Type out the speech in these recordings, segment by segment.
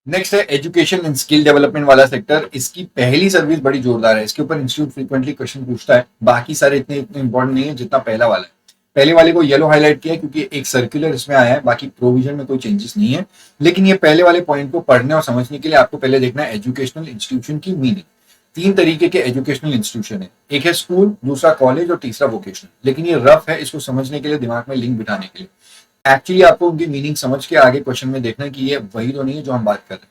Next है education and skill development वाला sector. इसकी पहली सर्विस बड़ी जोरदार है। इसके ऊपर इंस्टीट्यूट फ्रीक्वेंटली क्वेश्चन पूछता है। बाकी सारे इतने इतने इंपॉर्टेंट नहीं है जितना पहला वाला है। पहले वाले को येलो हाईलाइट किया है क्योंकि एक सर्कुलर इसमें आया है, बाकी प्रोविजन में कोई चेंजेस नहीं है। लेकिन ये पहले वाले पॉइंट को पढ़ने और समझने के लिए आपको पहले देखना है एजुकेशनल इंस्टीट्यूशन की मीनिंग। तीन तरीके के एजुकेशनल इंस्टीट्यूशन है, एक है स्कूल, दूसरा कॉलेज और तीसरा वोकेशनल। लेकिन ये रफ है, इसको समझने के लिए दिमाग में लिंक बिठाने के लिए। एक्चुअली आपको उनकी मीनिंग समझ के आगे क्वेश्चन में देखना है कि ये वही तो नहीं है जो हम बात कर रहे हैं।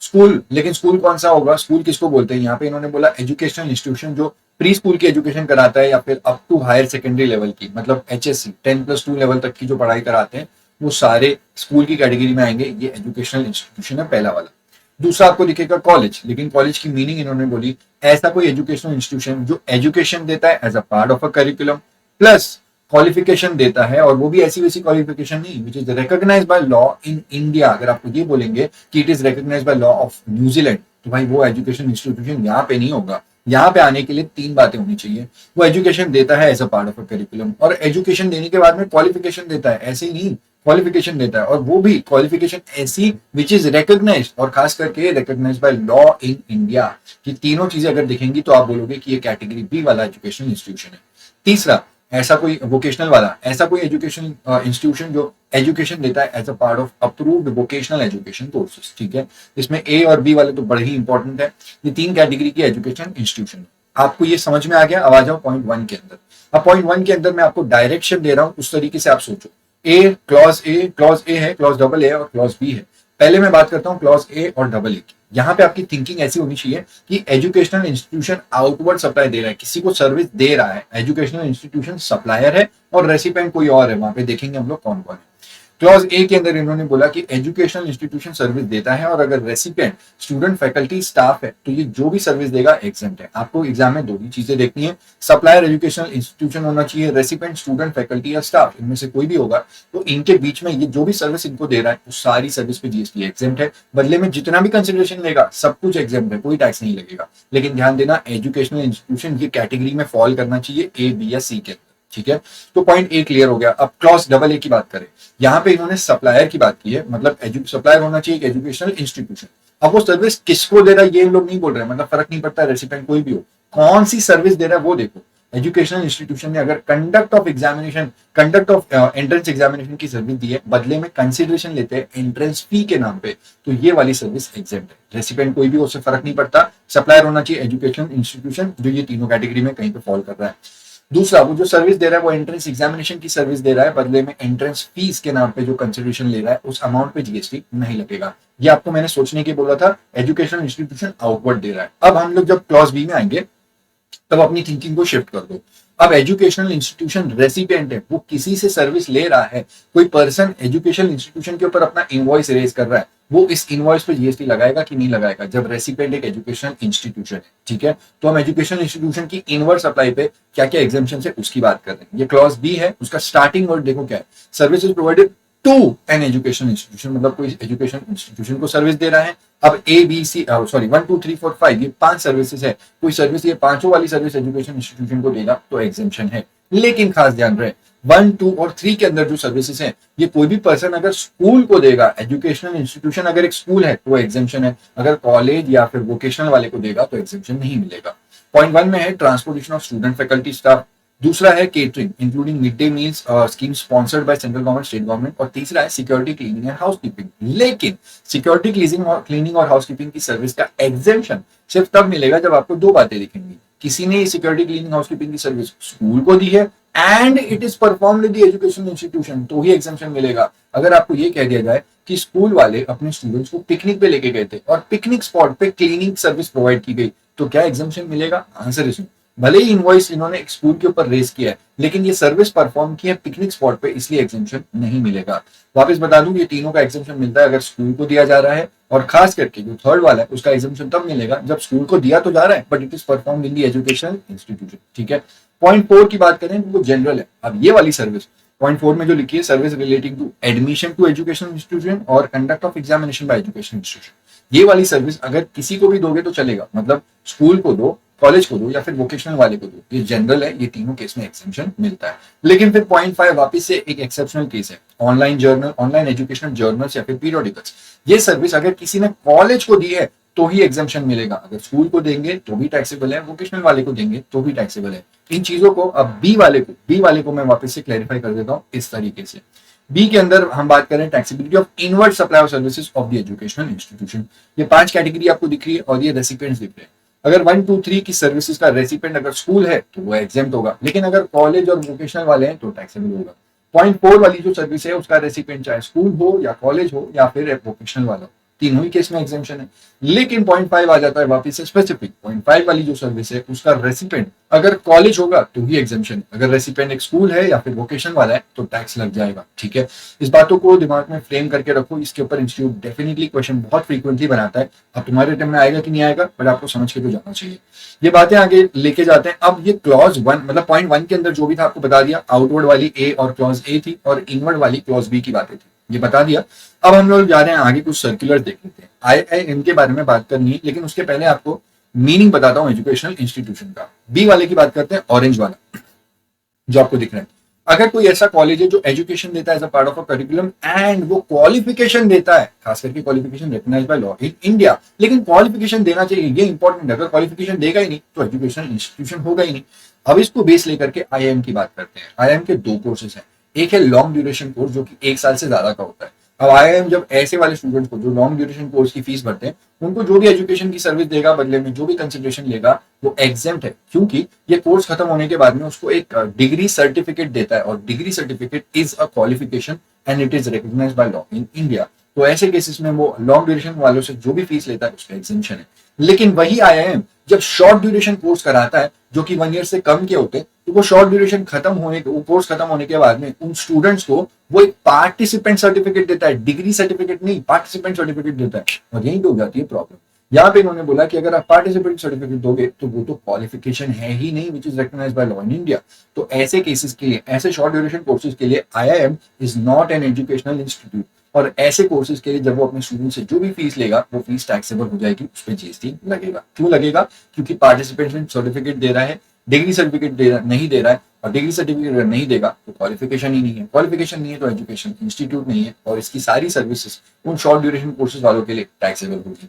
स्कूल, लेकिन स्कूल कौन सा होगा? स्कूल किसको बोलते हैं? यहाँ पे इन्होंने बोला एजुकेशनल इंस्टीट्यूशन जो प्री स्कूल की एजुकेशन कराता है या फिर up to higher secondary level की, मतलब HSC 10+2 लेवल तक की जो पढ़ाई कराते हैं वो सारे स्कूल की कैटेगरी में आएंगे। ये एजुकेशनल इंस्टीट्यूशन है पहला वाला। दूसरा आपको दिखेगा कॉलेज, लेकिन कॉलेज की मीनिंग इन्होंने बोली ऐसा कोई एजुकेशनल इंस्टीट्यूशन जो एजुकेशन देता है as a part of a curriculum plus qualification देता है, और वो भी ऐसी वैसी क्वालिफिकेशन नहीं, which is recognise by law in India. अगर आपको ये बोलेंगे कि it is recognise by law of New Zealand, तो भाई वो एजुकेशन इंस्टीट्यूशन यहाँ पे नहीं होगा। यहाँ पे आने के लिए तीन बातें होनी चाहिए। वो एजुकेशन देता है as a part of a curriculum, और एजुकेशन देने के बाद में क्वालिफिकेशन देता है, ऐसे ही नहीं क्वालिफिकेशन देता है, और वो भी क्वालिफिकेशन ऐसी विच इज रिकॉग्नाइज और खास करके recognize by law in India. कि तीनों चीजें अगर दिखेंगी तो आप बोलोगे कि ये कैटेगरी बी वाला एजुकेशनल इंस्टीट्यूशन है। तीसरा, ऐसा कोई वोकेशनल वाला, ऐसा कोई एजुकेशन इंस्टीट्यूशन जो एजुकेशन देता है as a part of approved vocational education courses. ठीक है, इसमें ए और बी वाले तो बड़े ही इंपॉर्टेंट है। ये तीन कैटेगरी की एजुकेशन इंस्टीट्यूशन। आपको ये समझ में आ गया? अब आ जाओ पॉइंट वन के अंदर। अब पॉइंट वन के अंदर मैं आपको डायरेक्शन दे रहा हूं, उस तरीके से आप सोचो। क्लॉज ए है, क्लॉज डबल ए और क्लॉज बी है। पहले मैं बात करता हूँ क्लॉज ए और डबल ए की। यहाँ पे आपकी थिंकिंग ऐसी होनी चाहिए कि एजुकेशनल इंस्टीट्यूशन आउटवर्ड सप्लाई दे रहा है, किसी को सर्विस दे रहा है। एजुकेशनल इंस्टीट्यूशन सप्लायर है और रेसिपेंट कोई और है। वहां पे देखेंगे हम लोग कौन कौन है। क्लॉज ए के अंदर इन्होंने बोला कि एजुकेशनल इंस्टीट्यूशन सर्विस देता है, और अगर रेसिपेंट स्टूडेंट फैकल्टी स्टाफ है तो ये जो भी सर्विस देगा एग्जेम्प्ट है। आपको एग्जाम में दो ही चीजें देखनी है, सप्लायर एजुकेशनल इंस्टीट्यूशन होना चाहिए, रेसिपेंट स्टूडेंट फैकल्टी या स्टाफ, इनमें से कोई भी होगा। तो इनके बीच में ये जो भी सर्विस इनको दे रहा है वो सारी सर्विस पे GST एग्जेम्प्ट है। बदले में जितना भी कंसिडरेशन लेगा सब कुछ एग्जेम्प्ट है, कोई टैक्स नहीं लगेगा। लेकिन ध्यान देना, एजुकेशनल इंस्टीट्यूशन ये कैटेगरी में फॉल करना चाहिए A, B या C के। ठीक है, तो पॉइंट ए क्लियर हो गया। अब क्लॉज डबल ए की बात करें, यहाँ पे इन्होंने सप्लायर की बात की है, मतलब सप्लायर होना चाहिए एक एजुकेशनल इंस्टीट्यूशन। अब वो सर्विस किसको दे रहा है ये लोग नहीं बोल रहे हैं, मतलब फर्क नहीं पड़ता, रेसिपेंट कोई भी हो, कौन सी सर्विस दे रहा है वो देखो। एजुकेशनल इंस्टीट्यूशन ने अगर कंडक्ट ऑफ एंट्रेंस एग्जामिनेशन की सर्विस दी है, बदले में कंसिडरेशन लेते हैं एंट्रेंस फी के नाम पे, तो ये वाली सर्विस एग्जेम्प्ट है। रेसिपेंट कोई भी, उससे फर्क नहीं पड़ता। सप्लायर होना चाहिए एजुकेशनल इंस्टीट्यूशन जो ये तीनों कैटेगरी में कहीं पे फॉल कर रहा है। दूसरा, वो जो सर्विस दे रहा है वो एंट्रेंस एग्जामिनेशन की सर्विस दे रहा है, बदले में एंट्रेंस फीस के नाम पे जो कंसिडरेशन ले रहा है उस अमाउंट पे GST नहीं लगेगा। ये आपको मैंने सोचने के बोला था। एजुकेशनल इंस्टीट्यूशन आउटवर्ड दे रहा है। अब हम लोग जब क्लॉज बी में आएंगे तब अपनी थिंकिंग को शिफ्ट कर दो। अब एजुकेशनल इंस्टीट्यूशन रेसिपिएंट है, वो किसी से सर्विस ले रहा है। कोई पर्सन एजुकेशनल इंस्टीट्यूशन के ऊपर अपना इनवॉइस रेज कर रहा है, वो इस इनवॉइस पे GST लगाएगा कि नहीं लगाएगा जब रेसिपिएंट एक एजुकेशनल इंस्टीट्यूशन है। ठीक है, तो हम एजुकेशनल इंस्टीट्यूशन की इनवर्ड सप्लाई पे क्या क्या एग्जाम्पशन है उसकी बात कर रहे हैं। ये क्लॉज बी है, उसका स्टार्टिंग वर्ड देखो क्या है, services provided to an educational institution, मतलब कोई एजुकेशन इंस्टीट्यूशन को सर्विस दे रहा है। अब A, B, C 1 2 3 4 5 ये 5 सर्विसेज है, कोई सर्विस ये पांचों वाली सर्विस एजुकेशन इंस्टीट्यूशन को देगा तो एग्जेम्पशन है। लेकिन खास ध्यान रहे, 1 2 और 3 के अंदर जो सर्विसेज है ये कोई भी पर्सन अगर स्कूल को देगा, एजुकेशनल इंस्टीट्यूशन अगर एक स्कूल है तो एग्जेम्पशन है, अगर कॉलेज या फिर वोकेशनल वाले को देगा तो एग्जेम्पशन नहीं मिलेगा। पॉइंट वन में है transportation of student faculty staff, दूसरा है catering including mid day meals scheme sponsored by central government, state government, और तीसरा है सिक्योरिटी क्लीनिंग एंड हाउसकीपिंग। लेकिन सिक्योरिटी क्लीनिंग और हाउसकीपिंग की सर्विस का एग्जेम्पशन सिर्फ तब मिलेगा जब आपको दो बातें दिखेंगी, किसी ने सिक्योरिटी क्लीनिंग हाउसकीपिंग की सर्विस स्कूल को दी है and it is performed in the educational institution, तो ही एग्जेम्पशन मिलेगा। अगर आपको ये कह दिया जाए कि स्कूल वाले अपने स्टूडेंट्स को पिकनिक पे लेके गए थे और पिकनिक स्पॉट पे क्लीनिंग सर्विस प्रोवाइड की गई, तो क्या एग्जेम्पशन मिलेगा? Answer is no. भले ही इनवॉइस इन्होंने एक स्कूल के ऊपर रेज किया है, लेकिन ये सर्विस परफॉर्म की है पिकनिक स्पॉट पे, इसलिए एग्जेम्पशन नहीं मिलेगा। वापस बता दूं, ये तीनों का एग्जेम्पशन मिलता है अगर स्कूल को दिया जा रहा है, और खास करके जो थर्ड वाला है उसका एग्जेम्पशन तब मिलेगा जब स्कूल को दिया तो जा रहा है but it is perform in the educational institution. ठीक है, पॉइंट 4 की बात करें तो वो जनरल है। अब ये वाली सर्विस पॉइंट 4 में जो लिखी है, service relating to admission to educational institution और conduct of examination by educational institution, ये वाली सर्विस अगर किसी को भी दोगे तो चलेगा, मतलब स्कूल को दो, कॉलेज को दो या फिर वोकेशनल वाले को दो, ये जनरल है, ये तीनों केस में एग्जेम्पशन मिलता है। लेकिन फिर पॉइंट 5 वापिस से एक एक्सेप्शनल केस है, online journal, online educational journals या फिर पीरियोडिकल्स। ये सर्विस अगर किसी ने कॉलेज को दी है तो ही एग्जेम्पशन मिलेगा, अगर स्कूल को देंगे तो भी टैक्सेबल है, वोकेशनल वाले को देंगे तो भी टैक्सेबल है। इन चीजों को अब बी वाले को मैं वापस से क्लैरिफाई कर देता हूँ इस तरीके से। बी के अंदर हम बात करें taxability of inward supply of services of the educational institution. ये 5 कैटेगरी आपको दिख रही है और ये रेसिपिएंट्स दिख रहे हैं। अगर 1, 2, 3 की सर्विसेज का रेसिपिएंट अगर स्कूल है तो वो एग्जेम्प्ट होगा, लेकिन अगर कॉलेज और वोकेशनल वाले हैं तो टैक्सेबल होगा। पॉइंट 4 वाली जो सर्विस है उसका रेसिपिएंट चाहे स्कूल हो या कॉलेज हो या फिर वोकेशनल वाला हो, तीनों ही केस में एग्जेम्पशन है। लेकिन पॉइंट 5 आ जाता है वापिस से स्पेसिफिक। पॉइंट 5 वाली जो सर्विस है उसका रेसिपेंट अगर कॉलेज होगा तो ही एग्जेम्पशन, अगर रेसिपेंट एक स्कूल है या फिर वोकेशन वाला है तो टैक्स लग जाएगा। ठीक है, इस बातों को दिमाग में फ्रेम करके रखो, इसके ऊपर इंस्टीट्यूट डेफिनेटली क्वेश्चन बहुत फ्रीक्वेंटली बनाता है। अब तुम्हारे टाइम में आएगा कि नहीं आएगा, बट आपको समझ के तो जाना चाहिए। ये बातें आगे लेके जाते हैं। अब ये क्लॉज 1 मतलब पॉइंट 1 के अंदर जो भी था आपको बता दिया, आउटवर्ड वाली ए और क्लॉज ए थी और इनवर्ड वाली क्लॉज बी की बातें थी, ये बता दिया। अब हम लोग जा रहे हैं आगे, कुछ सर्कुलर देख लेते हैं। IIM के बारे में बात करनी है, लेकिन उसके पहले आपको मीनिंग बताता हूं एजुकेशनल इंस्टीट्यूशन का। बी वाले की बात करते हैं, ऑरेंज वाला जो आपको दिख रहा है। अगर कोई ऐसा कॉलेज है जो एजुकेशन देता है as a part of a curriculum and वो क्वालिफिकेशन देता है, खास करके qualification recognize by law in India, लेकिन क्वालिफिकेशन देना चाहिए, ये इंपॉर्टेंट है। अगर क्वालिफिकेशन देगा ही नहीं तो एजुकेशनल इंस्टीट्यूशन होगा ही नहीं। अब इसको बेस लेकर के IIM की बात करते हैं। IIM के 2 कोर्सेज हैं, एक है लॉन्ग ड्यूरेशन कोर्स जो कि 1 साल से ज्यादा का होता है। अब IIM जब ऐसे वाले स्टूडेंट्स को जो लॉन्ग ड्यूरेशन कोर्स की फीस भरते हैं, उनको जो भी एजुकेशन की सर्विस देगा बदले में जो भी कंसिडरेशन लेगा वो एग्जेम्प्ट है, क्योंकि ये कोर्स खत्म होने के बाद में उसको एक डिग्री सर्टिफिकेट देता है और degree certificate is a qualification and it is recognized by law in India. तो ऐसे केसेस में वो लॉन्ग ड्यूरेशन वालों से जो भी फीस लेता है उसका एग्जेम्पशन है। लेकिन वही IIM जब शॉर्ट ड्यूरेशन कोर्स कराता है जो कि 1 ईयर से कम के होते हैं, तो वो शॉर्ट ड्यूरेशन खत्म होने वो कोर्स खत्म होने के बाद में उन स्टूडेंट्स को वो एक पार्टिसिपेंट सर्टिफिकेट देता है, डिग्री सर्टिफिकेट नहीं, पार्टिसिपेंट सर्टिफिकेट देता है। और यही तो हो जाती है प्रॉब्लम। यहाँ पे इन्होंने बोला कि अगर आप पार्टिसिपेंट सर्टिफिकेट दोगे तो वो तो क्वालिफिकेशन है ही नहीं which is recognized by law in India. तो ऐसे केसेस के लिए, ऐसे शॉर्ट ड्यूरेशन कोर्सेज के लिए IIM is not an educational institute. और ऐसे कोर्सेज के लिए जब वो अपने स्टूडेंट से जो भी फीस लेगा वो फीस टैक्सेबल हो जाएगी, उस पर GST लगेगा। क्यों लगेगा? क्योंकि पार्टिसिपेंट सर्टिफिकेट दे रहा है, डिग्री सर्टिफिकेट नहीं दे रहा है, और डिग्री सर्टिफिकेट अगर नहीं देगा तो क्वालिफिकेशन ही नहीं है, क्वालिफिकेशन नहीं है तो एजुकेशन इंस्टीट्यूट नहीं है, और इसकी सारी सर्विसेज उन शॉर्ट ड्यूरेशन कोर्सेज वालों के लिए टैक्सेबल होगी।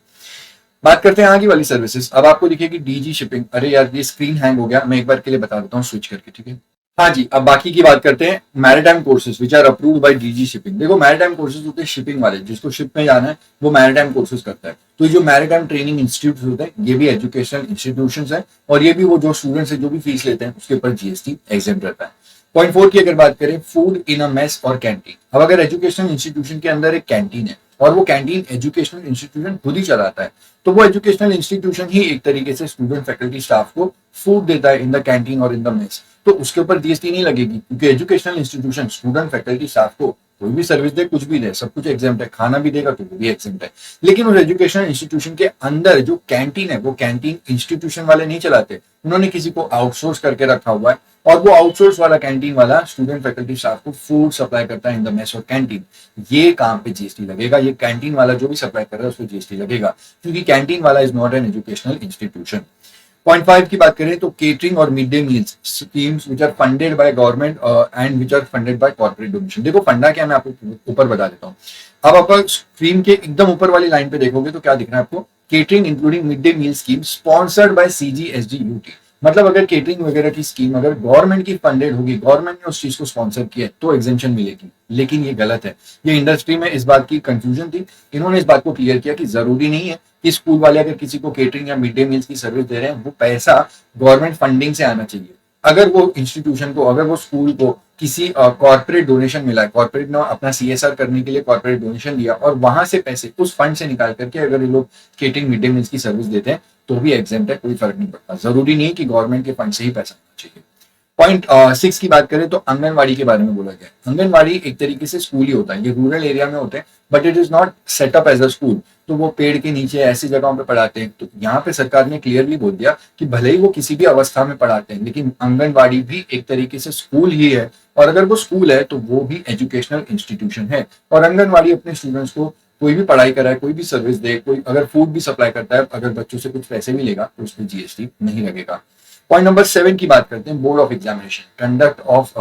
बात करते हैं आगे वाली सर्विसेज। अब आपको दिखेगी DG शिपिंग। अरे यार ये स्क्रीन हैंग हो गया, मैं एक बार के लिए बता देता हूँ स्विच करके, ठीक है। हाँ जी, अब बाकी की बात करते हैं। Maritime courses which are approved by DG shipping. देखो मैरिटाइम कोर्सेज होते हैं शिपिंग वाले, जिसको शिप में जाना है वो मैरिटाइम कोर्सेज करता है। तो ये जो मैरिटाइम ट्रेनिंग इंस्टीट्यूट होते हैं ये भी एजुकेशनल इंस्टीट्यूशंस है, और ये भी वो जो स्टूडेंट्स है जो भी फीस लेते हैं उसके ऊपर GST एग्जेम्प्ट रहता है। पॉइंट 4 की अगर बात करें, फूड इन अ मेस और कैंटीन। अब अगर एजुकेशनल इंस्टीट्यूशन के अंदर एक कैंटीन है और वो कैंटीन एजुकेशनल इंस्टीट्यूशन खुद ही चलाता है, तो वो एजुकेशनल इंस्टीट्यूशन ही एक तरीके से स्टूडेंट फैकल्टी स्टाफ को फूड देता है इन द कैंटीन और इन द मेस, तो उसके ऊपर GST नहीं लगेगी, क्योंकि educational institution student faculty staff को कोई भी सर्विस दे, कुछ भी दे, सब कुछ एग्जेम्प्ट है। खाना भी देगा तो वो भी एग्जेम्प्ट है। लेकिन उस एजुकेशनल इंस्टीट्यूशन के अंदर जो कैंटीन है वो कैंटीन इंस्टीट्यूशन वाले नहीं चलाते, उन्होंने किसी को आउटसोर्स करके रखा हुआ है, और वो आउटसोर्स वाला कैंटीन वाला स्टूडेंट फैकल्टी स्टाफ को फूड सप्लाई करता है इन द मेस और कैंटीन। ये काम पे GST लगेगा, ये कैंटीन वाला जो भी सप्लाई कर रहा है उसको GST लगेगा, क्योंकि कैंटीन वाला is not an educational institution. Point 5 की बात करें तो केटरिंग और mid day meals schemes which are funded by government and which are funded by corporate donation. देखो फंडा क्या, मैं आपको ऊपर बता देता हूँ। अब आप स्क्रीन के एकदम ऊपर वाली लाइन पे देखोगे तो क्या दिख रहा है आपको, catering including mid day meal scheme sponsored by CGSDUT। मतलब अगर केटरिंग वगैरह की स्कीम अगर गवर्नमेंट की फंडेड होगी, गवर्नमेंट ने उस चीज को स्पॉन्सर किया है तो एग्जेम्पशन मिलेगी, लेकिन ये गलत है। ये इंडस्ट्री में इस बात की कंफ्यूजन थी, इन्होंने इस बात को क्लियर किया कि जरूरी नहीं है कि स्कूल वाले अगर किसी को केटरिंग या मिड डे मील्स की सर्विस दे रहे हैं वो पैसा गवर्नमेंट फंडिंग से आना चाहिए। अगर वो इंस्टीट्यूशन को, अगर वो स्कूल को किसी कॉर्पोरेट डोनेशन मिला है, कॉर्पोरेट ने अपना CSR करने के लिए कॉर्पोरेट डोनेशन दिया और वहां से पैसे उस फंड से निकाल करके अगर ये लोग केटरिंग मिड डे मील्स की सर्विस देते हैं तो भी एग्जेम्प्ट है, कोई फर्क नहीं पड़ता। जरूरी नहीं कि गवर्नमेंट के फंड से ही पैसा आना चाहिए। पॉइंट 6 की बात करें तो आंगनवाड़ी के बारे में बोला गया। आंगनवाड़ी एक तरीके से स्कूल ही होता है, ये रूरल एरिया में होते हैं but it is not set up as a school. तो वो पेड़ के नीचे ऐसी जगहों पे पढ़ाते हैं। तो यहाँ पे सरकार ने क्लियरली बोल दिया कि भले ही वो किसी भी अवस्था में पढ़ाते हैं लेकिन आंगनवाड़ी भी एक तरीके से स्कूल ही है, और अगर वो स्कूल है तो वो भी एजुकेशनल इंस्टीट्यूशन है। और आंगनवाड़ी अपने स्टूडेंट्स को कोई भी पढ़ाई कर रहा है, कोई भी सर्विस दे, कोई अगर फूड भी सप्लाई करता है, अगर बच्चों से कुछ पैसे भी लेगा तो उस पर जीएसटी नहीं लगेगा। पॉइंट नंबर 7 की बात करते हैं, board of examination, conduct of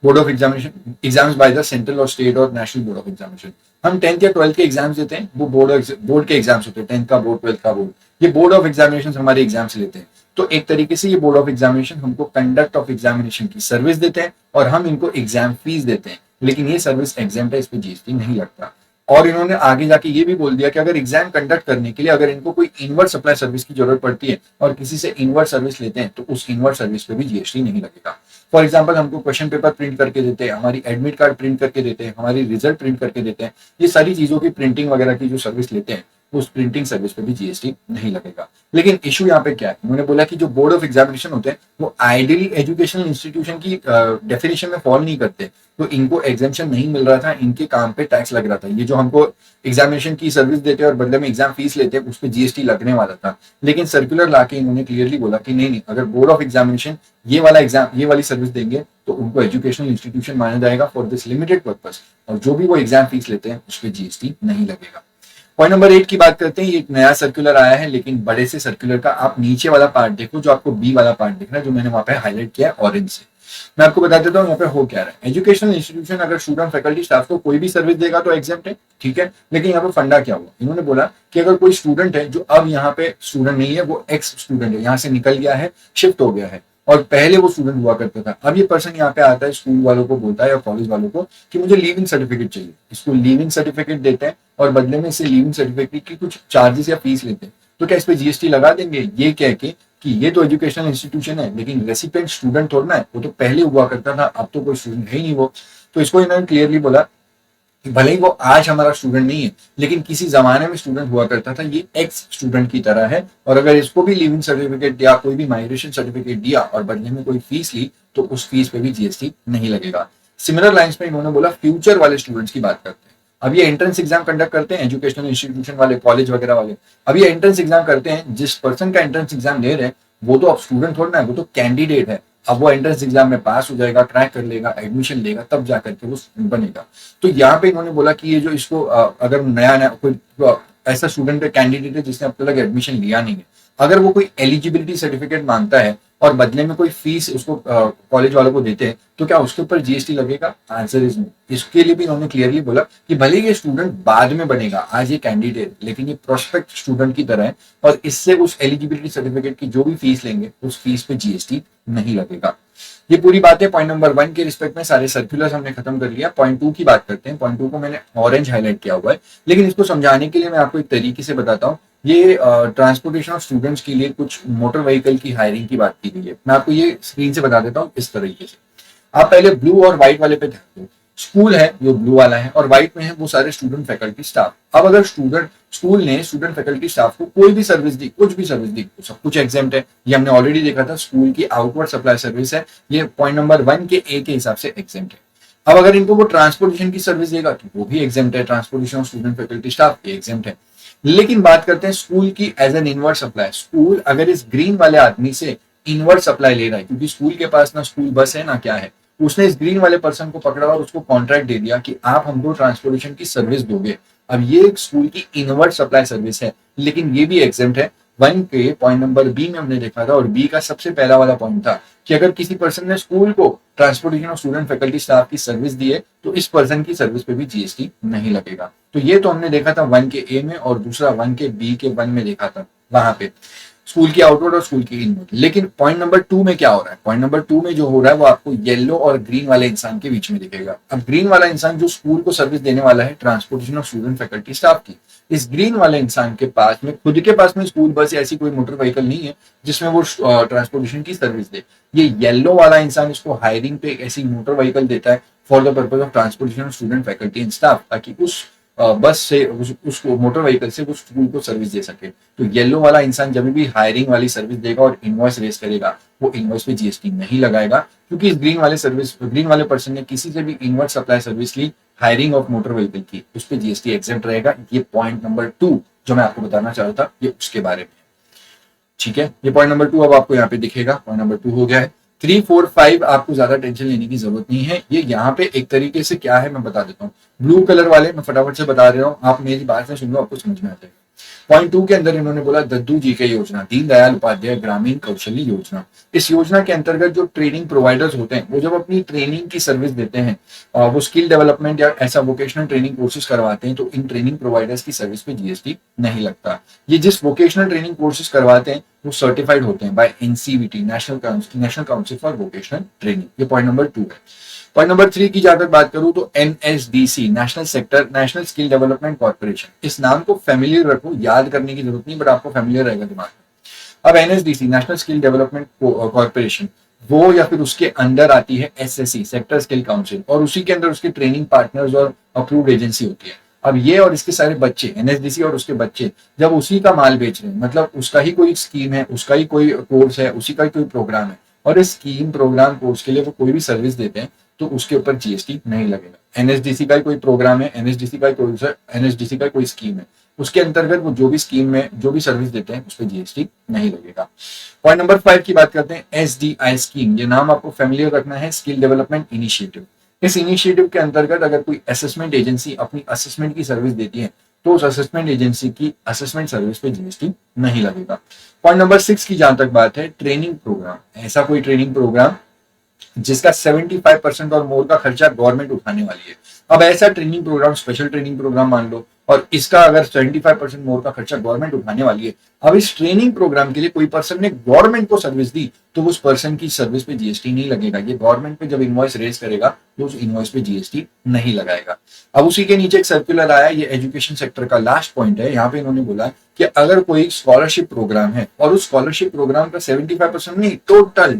board of examination exams by the central और स्टेट और नेशनल बोर्ड ऑफ एग्जामिनेशन। हम 10th या 12th के एग्जाम्स देते हैं, वो बोर्ड के एग्जाम्स होते हैं, 10th का बोर्ड, 12th का बोर्ड, ये बोर्ड ऑफ एग्जामिनेशन हमारे एग्जाम्स लेते हैं। तो एक तरीके से ये बोर्ड ऑफ एग्जामिनेशन हमको कंडक्ट ऑफ एग्जामिनेशन की सर्विस देते हैं और हम इनको एग्जाम फीस देते हैं, लेकिन ये सर्विस एग्जाम है, इस पे जीएसटी नहीं लगता। और इन्होंने आगे जाके ये भी बोल दिया कि अगर एग्जाम कंडक्ट करने के लिए अगर इनको कोई इनवर्ट सप्लाई सर्विस की जरूरत पड़ती है और किसी से इनवर्ट सर्विस लेते हैं तो उस इनवर्ट सर्विस पे भी जीएसटी नहीं लगेगा। फॉर एग्जाम्पल हमको क्वेश्चन पेपर प्रिंट करके देते हैं, हमारी एडमिट कार्ड प्रिंट करके देते हैं, हमारी रिजल्ट प्रिंट करके देते हैं, ये सारी चीजों की प्रिंटिंग वगैरह की जो सर्विस लेते हैं उस प्रिंटिंग सर्विस पे भी जीएसटी नहीं लगेगा। लेकिन इशू यहाँ पे क्या है, उन्होंने बोला कि जो बोर्ड ऑफ एग्जामिनेशन होते हैं वो आइडियली एजुकेशनल इंस्टीट्यूशन की डेफिनेशन में फॉल नहीं करते, तो इनको एग्जामेशन नहीं मिल रहा था, इनके काम पे टैक्स लग रहा था। ये जो हमको एग्जामिनेशन की सर्विस देते हैं और बदले में एग्जाम फीस लेते हैं उस पर जीएसटी लगने वाला था, लेकिन सर्कुलर लाके इन्होंने क्लियरली बोला कि नहीं, अगर बोर्ड ऑफ एग्जामिनेशन ये वाला एग्जाम, ये वाली सर्विस देंगे तो उनको एजुकेशनल इंस्टीट्यूशन माना जाएगा फॉर दिस लिमिटेड पर्पस, और जो भी वो एग्जाम फीस लेते हैं उस पर जीएसटी नहीं लगेगा। पॉइंट नंबर 8 की बात करते हैं, ये एक नया सर्कुलर आया है, लेकिन बड़े से सर्कुलर का आप नीचे वाला पार्ट देखो, जो आपको बी वाला पार्ट दिख रहा है, जो मैंने वहां पे हाईलाइट किया है ऑरेंज से। मैं आपको बता देता हूँ यहाँ पे हो क्या रहा है। एजुकेशनल इंस्टीट्यूशन अगर स्टूडेंट फैकल्टी स्टाफ को कोई भी सर्विस देगा तो एग्जेम्प्ट है, ठीक है, लेकिन यहाँ पे फंडा क्या हुआ, इन्होंने बोला कि अगर कोई स्टूडेंट है जो अब यहाँ पे स्टूडेंट नहीं है, वो एक्स स्टूडेंट है, यहाँ से निकल गया है, शिफ्ट हो गया है, और पहले वो स्टूडेंट हुआ करता था, अब ये पर्सन यहाँ पे आता है, स्कूल वालों को बोलता है या कॉलेज वालों को कि मुझे लीविंग सर्टिफिकेट चाहिए, इसको लीविंग सर्टिफिकेट देते हैं और बदले में इसे लीविंग सर्टिफिकेट की कुछ चार्जेस या फीस लेते हैं, तो क्या इस पे जीएसटी लगा देंगे, ये कह के कि ये तो एजुकेशनल इंस्टीट्यूशन है लेकिन रेसिपिएंट स्टूडेंट थोड़ा है, वो तो पहले हुआ करता था, अब तो कोई स्टूडेंट है ही नहीं वो। तो इसको इन्होंने क्लियरली बोला भले ही वो आज हमारा स्टूडेंट नहीं है, लेकिन किसी जमाने में स्टूडेंट हुआ करता था, ये एक्स स्टूडेंट की तरह है, और अगर इसको भी लिविंग सर्टिफिकेट या कोई भी माइग्रेशन सर्टिफिकेट दिया और बदले में कोई फीस ली तो उस फीस पे भी जीएसटी नहीं लगेगा। सिमिलर लाइंस में इन्होंने बोला फ्यूचर वाले स्टूडेंट्स की बात करते हैं। अब ये एंट्रेंस एग्जाम कंडक्ट करते हैं एजुकेशनल इंस्टीट्यूशन वाले, कॉलेज वगैरह वाले, अब ये एंट्रेंस एग्जाम करते हैं, जिस पर्सन का एंट्रेंस एग्जाम ले रहे हैं वो तो अब स्टूडेंट थोड़ा ना है, वो तो कैंडिडेट है। अब वो एंट्रेंस एग्जाम में पास हो जाएगा, क्रैक कर लेगा, एडमिशन लेगा, तब जाकर के वो बनेगा। तो यहाँ पे इन्होंने बोला कि ये जो इसको अगर नया नया कोई ऐसा स्टूडेंट कैंडिडेट है जिसने अब तक एडमिशन लिया नहीं है, अगर वो कोई एलिजिबिलिटी सर्टिफिकेट मांगता है और बदले में कोई फीस उसको कॉलेज वालों को देते हैं, तो क्या उसके ऊपर जीएसटी लगेगा? Answer is no. इसके लिए भी इन्होंने क्लियरली बोला कि भले ये स्टूडेंट बाद में बनेगा, आज ये कैंडिडेट, लेकिन ये प्रोस्पेक्ट स्टूडेंट की तरह है और इससे उस एलिजिबिलिटी सर्टिफिकेट की जो भी फीस लेंगे उस फीस पे जीएसटी नहीं लगेगा। ये पूरी बात है पॉइंट नंबर 1 के रिस्पेक्ट में, सारे सर्कुलर्स हमने खत्म कर लिया। पॉइंट 2 की बात करते हैं। पॉइंट 2 को मैंने ऑरेंज हाईलाइट किया हुआ है, लेकिन इसको समझाने के लिए मैं आपको एक तरीके से बताता हूँ। ये ट्रांसपोर्टेशन ऑफ स्टूडेंट्स के लिए कुछ मोटर व्हीकल की हायरिंग की बात की गई है। मैं आपको ये स्क्रीन से बता देता हूँ इस तरीके से। आप पहले ब्लू और व्हाइट वाले पे ध्यान दो। स्कूल है जो ब्लू वाला है और व्हाइट में है वो सारे स्टूडेंट फैकल्टी स्टाफ। अब अगर स्कूल ने स्टूडेंट फैकल्टी स्टाफ को कोई भी सर्विस दी, कुछ भी सर्विस दी, तो सब कुछ एग्जेम्प्ट है। ये हमने ऑलरेडी देखा था, स्कूल की आउटवर्ड सप्लाई सर्विस है, ये पॉइंट नंबर 1 के ए के हिसाब से एग्जेम्प्ट है। अब अगर इनको वो ट्रांसपोर्टेशन की सर्विस देगा तो वो भी एग्जेम्प्ट है, transportation of student faculty staff ये एग्जेम्प्ट है। लेकिन बात करते हैं स्कूल की as an inward supply. School अगर इस ग्रीन वाले आदमी से इनवर्ट सप्लाई ले रहा है, क्योंकि स्कूल के पास ना स्कूल बस है ना क्या है, उसने इस ग्रीन वाले पर्सन को पकड़ा और उसको कॉन्ट्रैक्ट दे दिया कि आप हमको ट्रांसपोर्टेशन की सर्विस दोगे। अब ये स्कूल की इनवर्ट सप्लाई सर्विस है, लेकिन ये भी एग्जेम्प्ट है। 1 के पॉइंट नंबर बी में हमने देखा था, और बी का सबसे पहला वाला पॉइंट था कि अगर किसी पर्सन ने स्कूल को transportation of student faculty staff की सर्विस दी है तो इस पर्सन की सर्विस पे भी जीएसटी नहीं लगेगा। तो ये तो हमने देखा था 1 के ए में, और दूसरा 1 के बी के 1 में देखा था, वहां पे स्कूल की आउटवर्ड और स्कूल की इनवर्ड। लेकिन पॉइंट नंबर 2 में क्या हो रहा है? पॉइंट नंबर 2 में जो हो रहा है वो आपको येलो और ग्रीन वाले इंसान के बीच में दिखेगा। अब ग्रीन वाला इंसान जो स्कूल को सर्विस देने वाला है transportation of student faculty staff की, इस ग्रीन वाले इंसान के पास में खुद के पास में स्कूल बस या ऐसी कोई मोटर व्हीकल नहीं है जिसमें वो ट्रांसपोर्टेशन की सर्विस दे। ये येलो वाला इंसान इसको हायरिंग पे ऐसी मोटर व्हीकल देता है for the purpose of transportation of student faculty and staff, ताकि उस बस से उसको मोटर व्हीकल से वो स्कूल को सर्विस दे सके। तो येलो वाला इंसान जब भी हायरिंग वाली सर्विस देगा और इनवॉइस रेस करेगा, वो इनवॉइस पे जीएसटी नहीं लगाएगा, क्योंकि इस ग्रीन वाले पर्सन ने किसी से भी इनवर्ट सप्लाई सर्विस ली हायरिंग ऑफ मोटर व्हीकल की, उस पर जीएसटी एग्जेम्प्ट रहेगा। ये पॉइंट नंबर 2 जो मैं आपको बताना चाह रहा था, ये उसके बारे में। ठीक है, ये पॉइंट नंबर 2 अब आपको यहाँ पे दिखेगा। पॉइंट नंबर 2 हो गया है। 3, 4, 5 आपको ज्यादा टेंशन लेने की जरूरत नहीं है। ये यहाँ पे एक तरीके से क्या है मैं बता देता हूँ। ब्लू कलर वाले मैं फटाफट से बता रहा हूँ, आप मेरी बात से सुन लो, आपको समझ में आ जाएगा। पॉइंट 2 के अंदर इन्होंने बोला दद्दू जी के योजना, दीनदयाल उपाध्याय ग्रामीण कौशल्य योजना। इस योजना के अंतर्गत जो ट्रेनिंग प्रोवाइडर्स होते हैं वो जब अपनी ट्रेनिंग की सर्विस देते हैं, वो स्किल डेवलपमेंट या ऐसा वोकेशनल ट्रेनिंग कोर्सेज करवाते हैं, तो इन ट्रेनिंग प्रोवाइडर्स की सर्विस पे जीएसटी नहीं लगता। ये जिस वोकेशनल ट्रेनिंग कोर्सेज करवाते हैं वो सर्टिफाइड होते हैं by NCVT, national council for vocational training. ये पॉइंट नंबर 2 है। पॉइंट नंबर 3 की जहां तक बात करूं तो NSDC, national skill development corporation. इस नाम को फैमिलियर रखो, याद करने की जरूरत नहीं, बट आपको फैमिलियर रहेगा दिमाग में। अब NSDC, national skill development corporation, वो या फिर उसके अंडर आती है एसएससी, सेक्टर स्किल काउंसिल, और उसी के अंदर उसके ट्रेनिंग पार्टनर्स और अप्रूव्ड एजेंसी होती है। अब ये और इसके सारे बच्चे, एनएसडीसी और उसके बच्चे जब उसी का माल बेच रहे हैं, मतलब उसका ही कोई स्कीम है, उसका ही कोई कोर्स है, उसी का ही कोई प्रोग्राम है, और इस स्कीम प्रोग्राम कोर्स के लिए वो कोई भी सर्विस देते हैं, तो उसके ऊपर जीएसटी नहीं लगेगा। एनएसडीसी का ही कोई प्रोग्राम है, एनएसडीसी का कोई एनएसडीसी का कोई स्कीम है, उसके अंतर्गत वो जो भी स्कीम में जो भी सर्विस देते हैं उस पर जीएसटी नहीं लगेगा। पॉइंट नंबर 5 की बात करते हैं, एसडीआई स्कीम। ये नाम आपको फैमिलियर रखना है, स्किल डेवलपमेंट इनिशिएटिव। इस इनिशिएटिव के अंतर्गत अगर कोई असेसमेंट एजेंसी अपनी असेसमेंट की सर्विस देती है, तो उस असेसमेंट एजेंसी की असेसमेंट सर्विस पे जीएसटी नहीं लगेगा। पॉइंट नंबर 6 की जहां तक बात है, ट्रेनिंग प्रोग्राम। ऐसा कोई ट्रेनिंग प्रोग्राम जिसका 75% और मोर का खर्चा गवर्नमेंट उठाने वाली है। अब ऐसा training program, special training program मान लो, और इसका अगर 75% मोर का खर्चा गवर्नमेंट उठाने वाली है, अब इस ट्रेनिंग प्रोग्राम के लिए कोई पर्सन ने गवर्नमेंट को सर्विस दी, तो उस पर्सन की सर्विस पे जीएसटी नहीं लगेगा। ये गवर्नमेंट पे जब इनवॉइस रेज करेगा तो उस इनवॉइस पे जीएसटी नहीं लगाएगा। अब उसी के नीचे एक सर्कुलर आया, ये एजुकेशन सेक्टर का लास्ट पॉइंट है। यहाँ पे इन्होंने बोला कि अगर कोई स्कॉलरशिप प्रोग्राम है और उस स्कॉलरशिप प्रोग्राम का 75% नहीं, टोटल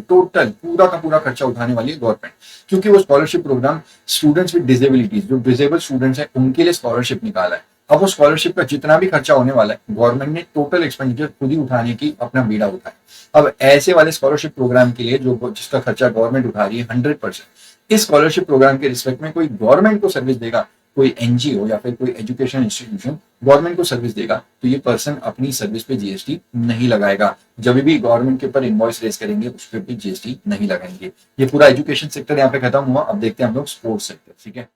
पूरा का पूरा खर्चा उठाने वाली है गवर्नमेंट, क्योंकि वो scholarship program students with disabilities, जो डिसेबल स्टूडेंट्स हैं उनके लिए स्कॉलरशिप निकाला है। अब वो स्कॉलरशिप का जितना भी खर्चा होने वाला है, गवर्नमेंट ने टोटल एक्सपेंडिचर खुद ही उठाने की अपना बीड़ा उठाया। अब ऐसे वाले स्कॉलरशिप प्रोग्राम के लिए जो जिसका खर्चा गवर्नमेंट उठा रही है 100%, इस स्कॉलरशिप प्रोग्राम के रिस्पेक्ट में कोई गवर्नमेंट को सर्विस देगा, कोई एनजीओ या फिर कोई एजुकेशन इंस्टीट्यूशन गवर्नमेंट को सर्विस देगा, तो ये पर्सन अपनी सर्विस पे जीएसटी नहीं लगाएगा। जब भी गवर्नमेंट के ऊपर इनवॉइस रेज करेंगे उस पर भी जीएसटी नहीं लगाएंगे। ये पूरा एजुकेशन सेक्टर यहाँ पे खत्म हुआ। अब देखते हैं हम लोग स्पोर्ट्स सेक्टर। ठीक है।